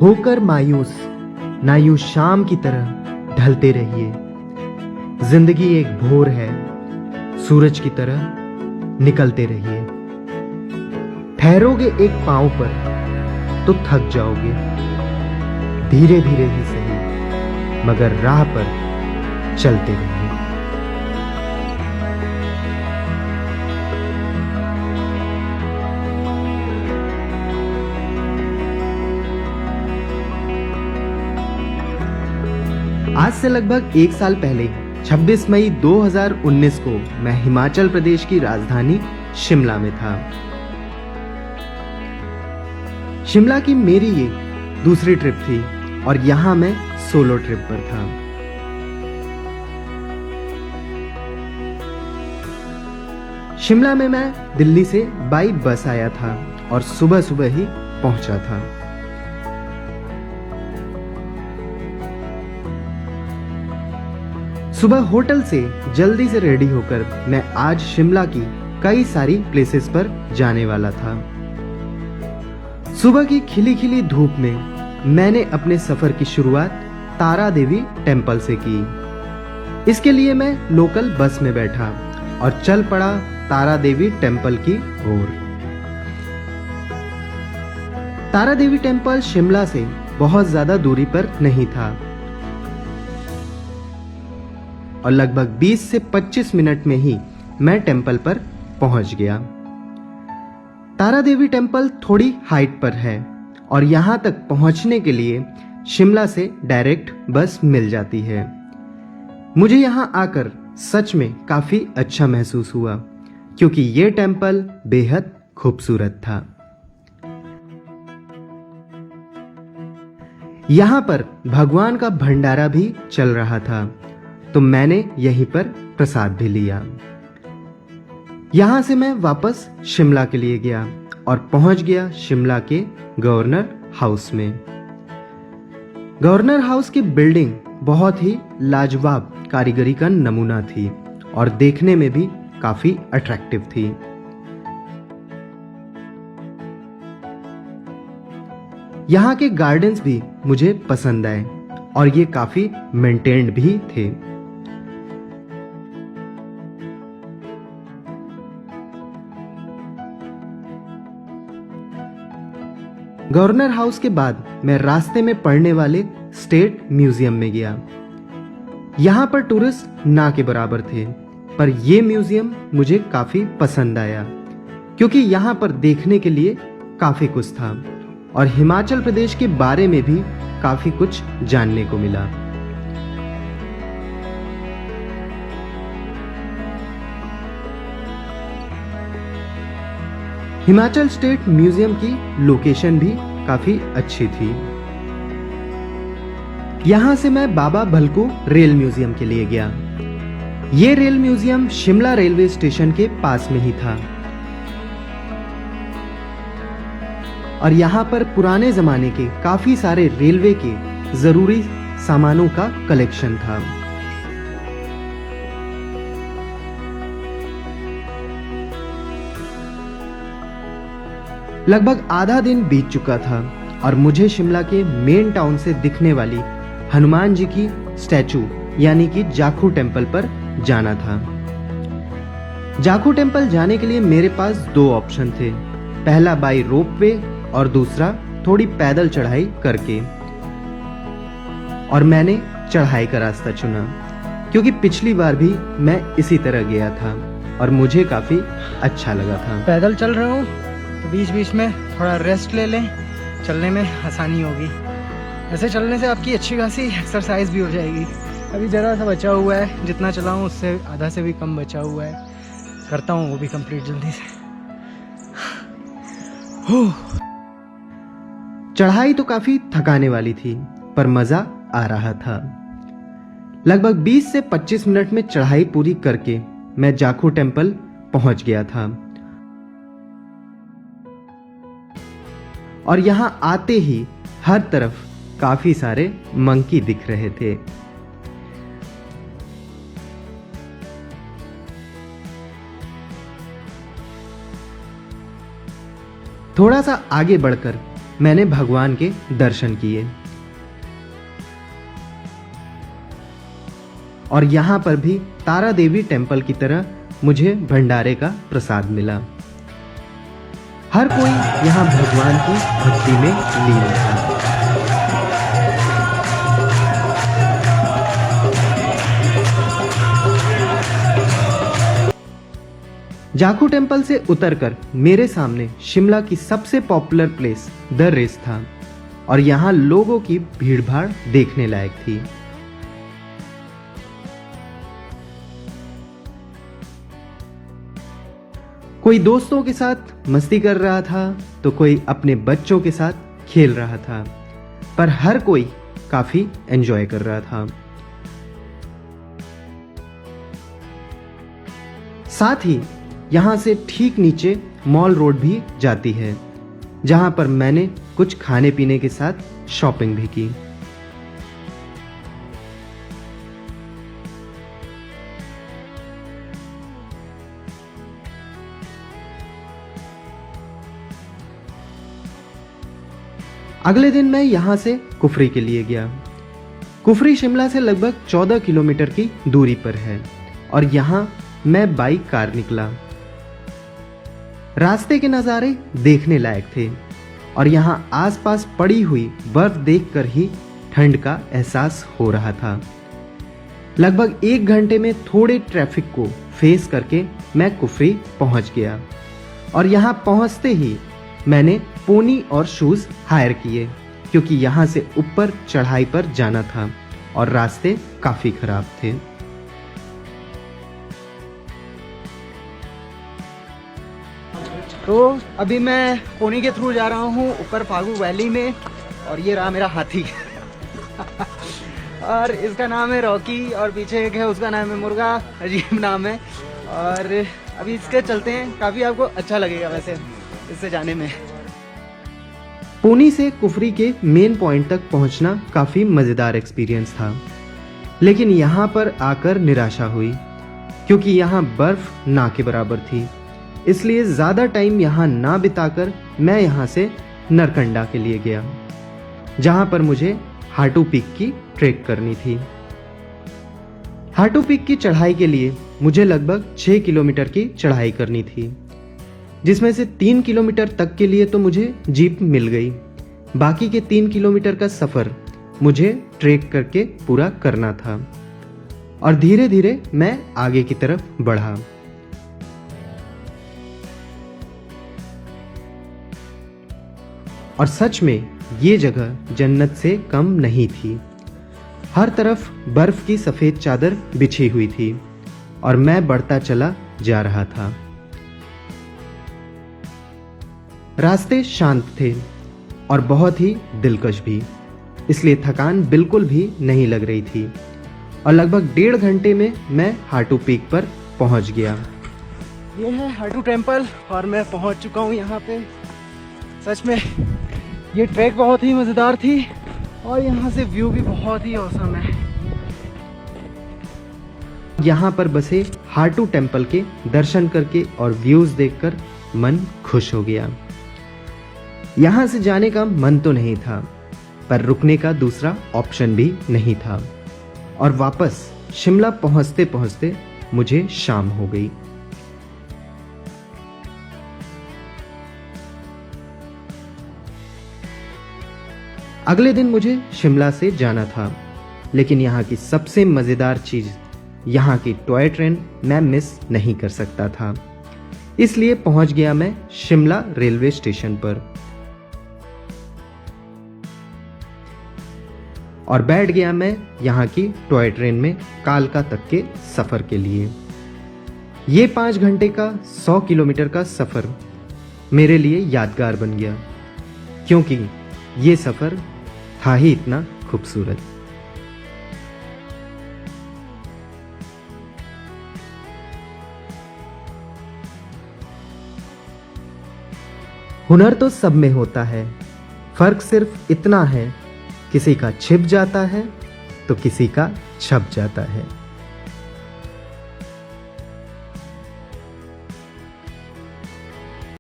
होकर मायूस ना यूं शाम की तरह ढलते रहिए। जिंदगी एक भोर है, सूरज की तरह निकलते रहिए। ठहरोगे एक पांव पर तो थक जाओगे, धीरे धीरे ही सही मगर राह पर चलते रहिए। आज से लगभग एक साल पहले 26 मई 2019 को मैं हिमाचल प्रदेश की राजधानी शिमला में था। शिमला की मेरी ये दूसरी ट्रिप थी और यहां मैं सोलो ट्रिप पर था। शिमला में मैं दिल्ली से बाई बस आया था और सुबह सुबह ही पहुंचा था। सुबह होटल से जल्दी से रेडी होकर मैं आज शिमला की कई सारी प्लेसेस पर जाने वाला था। सुबह की खिली खिली धूप में मैंने अपने सफर की शुरुआत तारा देवी टेम्पल से की। इसके लिए मैं लोकल बस में बैठा और चल पड़ा तारा देवी टेम्पल की ओर। तारा देवी टेम्पल शिमला से बहुत ज्यादा दूरी पर नहीं था और लगभग 20 से 25 मिनट में ही मैं टेम्पल पर पहुंच गया। तारा देवी टेम्पल थोड़ी हाइट पर है और यहां तक पहुंचने के लिए शिमला से डायरेक्ट बस मिल जाती है। मुझे यहां आकर सच में काफी अच्छा महसूस हुआ क्योंकि ये टेम्पल बेहद खूबसूरत था। यहां पर भगवान का भंडारा भी चल रहा था तो मैंने यहीं पर प्रसाद भी लिया। यहां से मैं वापस शिमला के लिए गया और पहुंच गया शिमला के गवर्नर हाउस में। गवर्नर हाउस की बिल्डिंग बहुत ही लाजवाब कारीगरी का नमूना थी और देखने में भी काफी अट्रैक्टिव थी। यहां के गार्डन्स भी मुझे पसंद आए और ये काफी मेंटेन्ड भी थे। गवर्नर हाउस के बाद मैं रास्ते में पड़ने वाले स्टेट म्यूजियम में गया। यहां पर टूरिस्ट ना के बराबर थे, पर यह म्यूजियम मुझे काफी पसंद आया क्योंकि यहां पर देखने के लिए काफी कुछ था और हिमाचल प्रदेश के बारे में भी काफी कुछ जानने को मिला। हिमाचल स्टेट म्यूजियम की लोकेशन भी काफी अच्छी थी। यहां से मैं बाबा भलकू रेल म्यूजियम के लिए गया। यह rail museum Shimla railway station के पास में ही था और यहां पर पुराने जमाने के काफी सारे रेलवे के जरूरी सामानों का कलेक्शन था। लगभग आधा दिन बीत चुका था और मुझे शिमला के मेन टाउन से दिखने वाली हनुमान जी की स्टैचू यानी कि जाखू टेम्पल पर जाना था। जाखू टेम्पल जाने के लिए मेरे पास दो ऑप्शन थे, पहला बाई रोपवे और दूसरा थोड़ी पैदल चढ़ाई करके, और मैंने चढ़ाई का रास्ता चुना क्योंकि पिछली बार भी मैं इसी तरह गया था और मुझे काफी अच्छा लगा था। पैदल चल रहा हूँ तो बीच बीच में थोड़ा रेस्ट ले लें, चलने में आसानी होगी। ऐसे चलने से आपकी अच्छी खासी एक्सरसाइज भी हो जाएगी। अभी ज़रा सा बचा हुआ है, जितना चला हूँ उससे आधा से भी कम बचा हुआ है। करता हूँ वो भी कंप्लीट जल्दी से। चढ़ाई तो काफी थकाने वाली थी पर मजा आ रहा था। लगभग 20 से 25 मिनट में चढ़ाई पूरी करके मैं जाखू टेम्पल पहुंच गया था और यहां आते ही हर तरफ काफी सारे मंकी दिख रहे थे। थोड़ा सा आगे बढ़कर मैंने भगवान के दर्शन किए और यहाँ पर भी तारा देवी टेम्पल की तरह मुझे भंडारे का प्रसाद मिला। हर कोई यहाँ भगवान की भक्ति में लीन था। जाखू टेम्पल से उतरकर मेरे सामने शिमला की सबसे पॉपुलर प्लेस द रेस था और यहाँ लोगों की भीड़भाड़ देखने लायक थी। कोई दोस्तों के साथ मस्ती कर रहा था तो कोई अपने बच्चों के साथ खेल रहा था, पर हर कोई काफी एंजॉय कर रहा था। साथ ही यहाँ से ठीक नीचे मॉल रोड भी जाती है, जहाँ पर मैंने कुछ खाने पीने के साथ शॉपिंग भी की। अगले दिन मैं यहाँ से कुफरी के लिए गया। कुफरी शिमला से लगभग 14 किलोमीटर की दूरी पर है और यहाँ मैं बाइक कार निकला। रास्ते के नज़ारे देखने लायक थे और यहाँ आसपास पड़ी हुई बर्फ देखकर ही ठंड का एहसास हो रहा था। लगभग 1 घंटे में थोड़े ट्रैफिक को फेस करके मैं कुफरी पहुंच गया और यहाँ पहुंचते ही मैंने पोनी और शूज हायर किए, क्योंकि यहाँ से ऊपर चढ़ाई पर जाना था और रास्ते काफी खराब थे। तो अभी मैं पोनी के थ्रू जा रहा हूँ ऊपर फागू वैली में और ये रहा मेरा हाथी और इसका नाम है रॉकी और पीछे एक है उसका नाम है मुर्गा, अजीब नाम है। और अभी इसके चलते हैं, काफ़ी आपको अच्छा लगेगा वैसे इससे जाने में। पोनी से कुफरी के मेन पॉइंट तक पहुंचना काफी मजेदार एक्सपीरियंस था, लेकिन यहाँ पर आकर निराशा हुई, क्योंकि यहाँ बर्फ ना के बराबर थी। इसलिए ज्यादा टाइम यहाँ ना बिताकर मैं यहाँ से नरकंडा के लिए गया, जहाँ पर मुझे हाटू पीक की ट्रेक करनी थी। हाटू पीक की चढ़ाई के लिए मुझे लगभग 6 किलोमीटर की चढ़ाई करनी थी, जिसमें से 3 किलोमीटर तक के लिए तो मुझे जीप मिल गई। बाकी के 3 किलोमीटर का सफर मुझे ट्रेक करके पूरा करना था और धीरे धीरे मैं आगे की तरफ बढ़ा। और सच में ये जगह जन्नत से कम नहीं थी। हर तरफ बर्फ की सफेद चादर बिछी हुई थी और मैं बढ़ता चला जा रहा था। रास्ते शांत थे और बहुत ही दिलकश भी, इसलिए थकान बिल्कुल भी नहीं लग रही थी और लगभग 1.5 घंटे में मैं हाटू पीक पर पहुंच गया। ये है हाटू टेम्पल और मैं पहुंच चुका हूं यहाँ पे। सच में ये ट्रैक बहुत ही मज़ेदार थी और यहाँ से व्यू भी बहुत ही औसम है। यहाँ पर बसे हाटू टेम्पल के दर्शन करके और व्यूज देखकर मन खुश हो गया। यहाँ से जाने का मन तो नहीं था, पर रुकने का दूसरा ऑप्शन भी नहीं था और वापस शिमला पहुंचते पहुंचते मुझे शाम हो गई। अगले दिन मुझे शिमला से जाना था, लेकिन यहाँ की सबसे मजेदार चीज यहाँ की टॉय ट्रेन मैं मिस नहीं कर सकता था। इसलिए पहुंच गया मैं शिमला रेलवे स्टेशन पर और बैठ गया मैं यहाँ की टॉय ट्रेन में कालका तक के सफर के लिए। ये 5 घंटे का 100 किलोमीटर का सफर मेरे लिए यादगार बन गया, क्योंकि ये सफर था ही इतना खूबसूरत। हुनर तो सब में होता है, फर्क सिर्फ इतना है, किसी का छिप जाता है तो किसी का छप जाता है।